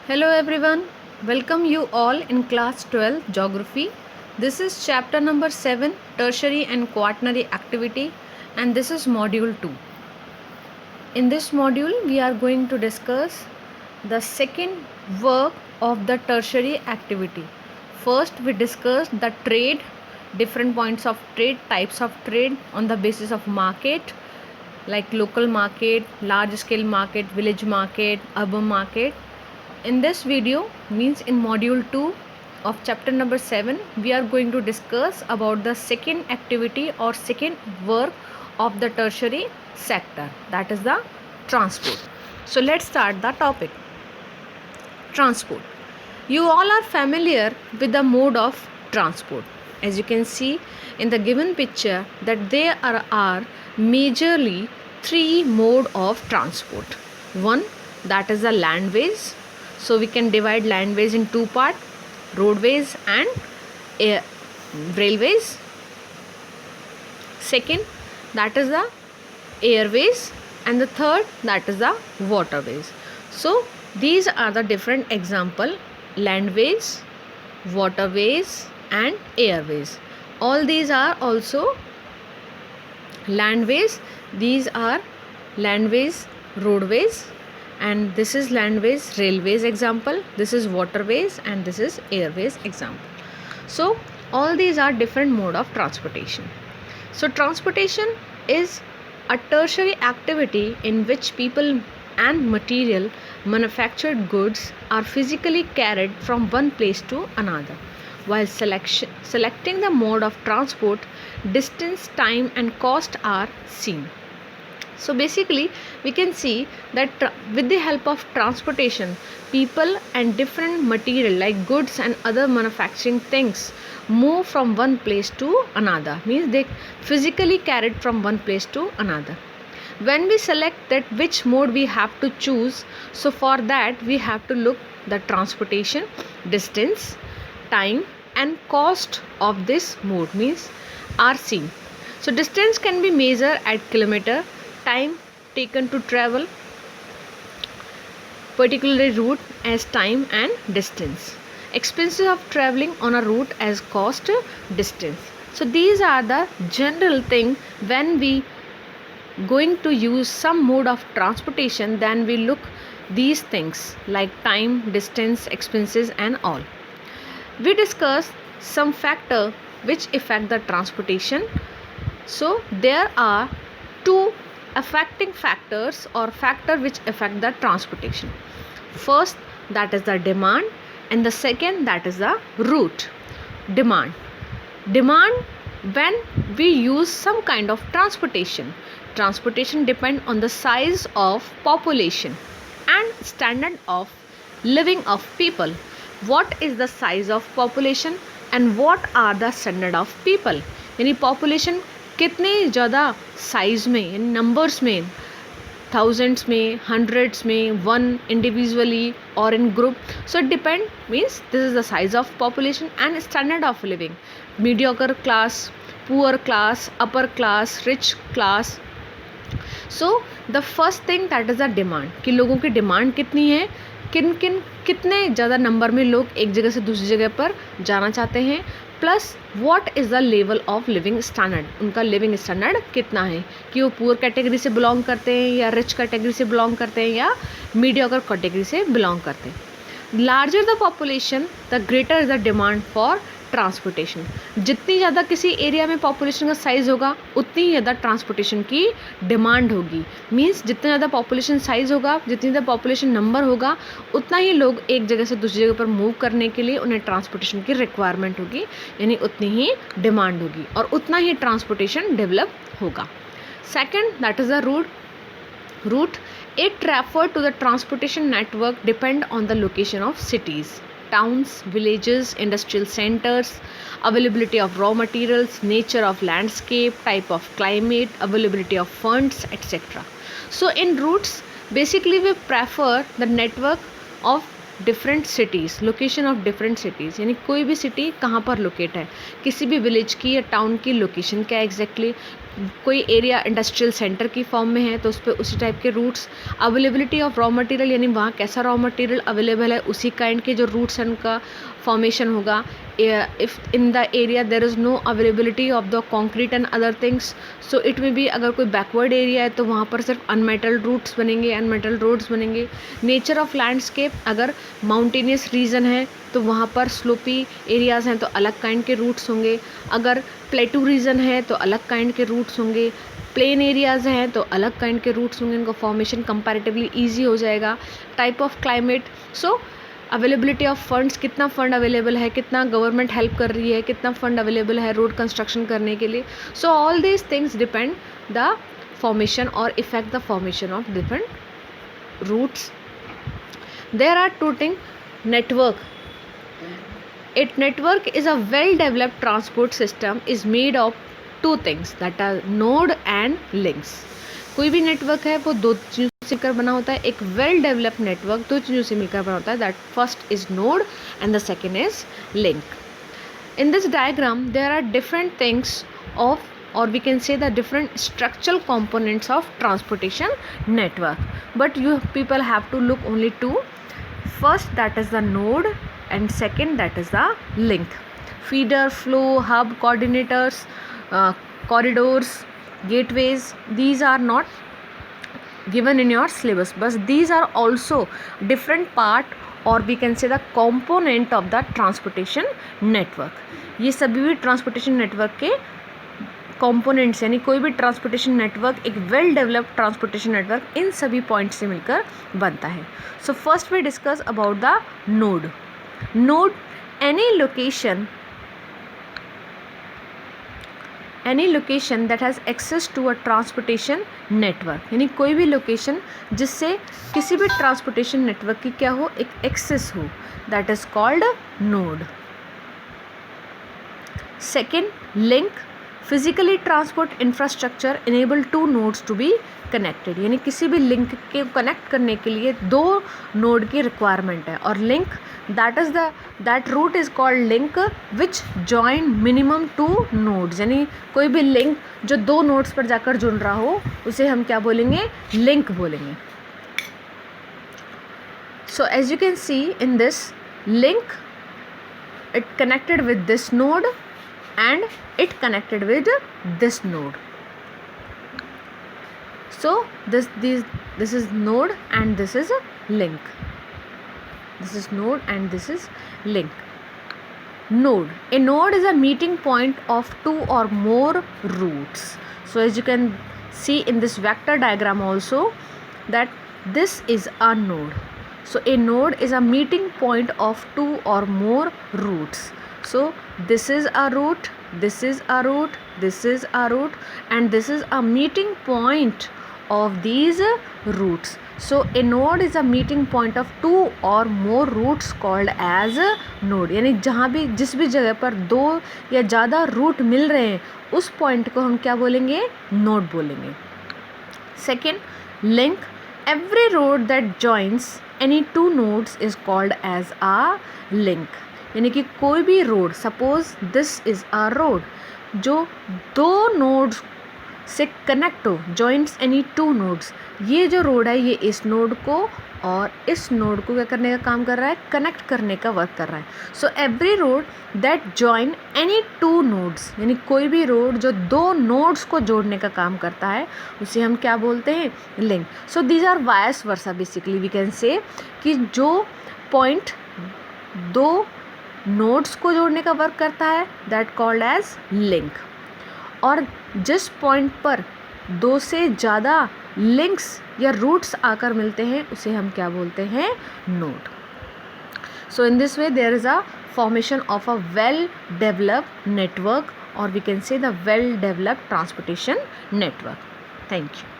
Hello everyone, welcome you all in class 12 Geography. This is chapter number 7 Tertiary and Quaternary Activity and this is module 2. In this module we are going to discuss the second work of the tertiary activity. First we discussed the trade, different points of trade, types of trade on the basis of market like local market, large scale market, village market, urban market. In this video means in module 2 of chapter number 7 we are going to discuss about the second activity or second work of the tertiary sector, that is the transport. So let's start the topic. Transport. You all are familiar with the mode of transport. As you can see in the given picture that there are majorly three mode of transport. One, that is the landways. So we can divide landways in two parts, roadways and railways. Second, that is the airways, and the third, that is the waterways. So these are the different example: landways, waterways and airways. All these are also landways. These are landways, roadways, and this is landways, railways example, this is waterways and this is airways example. So all these are different mode of transportation. So transportation is a tertiary activity in which people and material, manufactured goods are physically carried from one place to another. While selecting the mode of transport, distance, time and cost are seen. So basically we can see that with the help of transportation, people and different material like goods and other manufacturing things move from one place to another, means they physically carried from one place to another. When we select that which mode we have to choose, so for that we have to look the transportation, distance, time and cost of this mode means are seen. So distance can be measured at kilometer, time taken to travel particular route as time and distance, expenses of traveling on a route as cost, distance. So these are the general thing when we going to use some mode of transportation, then we look these things like time, distance, expenses and all. We discuss some factor which affect the transportation. So there are two affecting factors or factor which affect the transportation. First, that is the demand, and the second, that is the route. Demand when we use some kind of transportation depend on the size of population and standard of living of people. What is the size of population and what are the standard of people, यानी population कितने ज़्यादा size में, numbers में, thousands में, hundreds में, one individually और in group. So it depend means this is the size of population and standard of living, mediocre class, poor class, upper class, rich class. So the first thing that is the demand, कि लोगों की demand कितनी है, कितने ज़्यादा number में लोग एक जगह से दूसरी जगह पर जाना चाहते हैं, plus what is the level of living standard, उनका लिविंग स्टैंडर्ड कितना है, कि वो पुअर कैटेगरी से बिलोंग करते हैं या रिच कैटेगरी से बिलोंग करते हैं या मीडियोकर कैटेगरी से बिलोंग करते हैं. Larger the population the greater is the demand for transportation. जितनी ज़्यादा किसी एरिया में पॉपुलेशन का साइज़ होगा उतनी ही ज़्यादा ट्रांसपोर्टेशन की डिमांड होगी. मींस जितना ज़्यादा पॉपुलेशन साइज़ होगा, जितनी ज़्यादा पॉपुलेशन नंबर होगा, उतना ही लोग एक जगह से दूसरी जगह पर मूव करने के लिए उन्हें ट्रांसपोर्टेशन की रिक्वायरमेंट होगी, यानी उतनी ही डिमांड होगी और उतना ही ट्रांसपोर्टेशन डेवलप होगा. Second, that is the route. It refers to the transportation network depend on the location of cities, towns, villages, industrial centers, availability of raw materials, nature of landscape, type of climate, availability of funds, etc. So in routes, basically we prefer the network of different cities, location of different cities, यानी कोई भी city कहाँ पर locate है, किसी भी village की या टाउन की लोकेशन क्या एग्जैक्टली, कोई एरिया इंडस्ट्रियल सेंटर की फॉर्म में है तो उस पर उसी टाइप के routes. Availability of raw material, यानी वहाँ कैसा रॉ मटेरियल अवेलेबल है उसी काइंड के जो रूट्स हैं उनका फॉर्मेशन होगा. If in the area there is no availability of the concrete and other things, so it में भी अगर कोई बैकवर्ड एरिया है तो वहाँ पर सिर्फ अनमेटल्ड रूट्स बनेंगे, अनमेटल्ड रोड्स बनेंगे. नेचर ऑफ लैंडस्केप, अगर माउंटेनियस रीजन है तो वहाँ पर स्लोपी एरियाज़ हैं तो अलग काइंड के रूट्स होंगे. अगर प्लेटू रीजन है तो अलग काइंड के रूट्स होंगे. प्लेन एरियाज़ हैं तो अलग काइंड के रूट्स होंगे, इनका फॉर्मेशन कंपैरेटिवली ईजी हो जाएगा. Type of climate, so availability of funds, कितना फंड अवेलेबल है, कितना गवर्नमेंट हेल्प कर रही है, कितना फंड अवेलेबल है रोड कंस्ट्रक्शन करने के लिए. So all these things depend the formation और effect the formation of different routes. There are two thing. Network. It network is a well-developed transport system is made of two things, that are node and links. कोई भी network है वो दो चीज़ों से मिलकर बना होता है. एक वेल डेवलप्ड नेटवर्क दो चीज़ों से मिलकर बना होता है. That first is node and the second is link. In this diagram there are different things of, or we can say the different structural components of transportation network, but you people have to look only two. First, that is the node, and second, that is the link. Feeder, flow, hub, coordinators, corridors, gateways, these are not given in your syllabus, but these are also different part, or we can say the component of the transportation network. ये सभी भी transportation network के components, यानी कोई भी transportation network एक well developed transportation network इन सभी पॉइंट्स से मिलकर बनता है. So first we discuss about the node. Node, any location that has access to a transportation network, यानी कोई भी लोकेशन जिससे किसी भी ट्रांसपोर्टेशन नेटवर्क की क्या हो, एक एक्सेस हो, that is called node. Second, link. Physically transport infrastructure enable two nodes to be connected, यानी किसी भी लिंक के कनेक्ट करने के लिए दो नोड की रिक्वायरमेंट है. और link, that route is called link which join minimum two nodes, यानी कोई भी लिंक जो दो नोड्स पर जाकर जुड़ रहा हो उसे हम क्या बोलेंगे, लिंक बोलेंगे. So as you can see in this link, it connected with this node and it connected with this node. So this is node and this is a link. This is node and this is link. Node. A node is a meeting point of two or more routes. So as you can see in this vector diagram also, that this is a node. So a node is a meeting point of two or more routes. So this is a route, this is a route, this is a route, and this is a meeting point of these routes. So a node is a meeting point of two or more routes called as node. यानी जहाँ भी जिस भी जगह पर दो या ज़्यादा रूट मिल रहे हैं उस पॉइंट को हम क्या बोलेंगे, नोड बोलेंगे. Second, link. Every road that joins any two nodes is called as a link. यानी कि कोई भी road, suppose this is a road जो दो नोड्स से कनेक्ट हो, जॉइंट्स एनी टू नोड्स, ये जो रोड है ये इस नोड को और इस नोड को क्या करने का काम कर रहा है, कनेक्ट करने का वर्क कर रहा है. So every road that join any two nodes, यानी कोई भी रोड जो दो नोड्स को जोड़ने का काम करता है उसे हम क्या बोलते हैं, link. So these are vice versa. Basically we can say कि जो पॉइंट दो नोड्स को जोड़ने का वर्क करता है दैट कॉल्ड एज लिंक. और जिस पॉइंट पर दो से ज़्यादा लिंक्स या रूट्स आकर मिलते हैं उसे हम क्या बोलते हैं, node. So in this way there is a formation of a well developed network, और we can say the well developed transportation network. Thank you.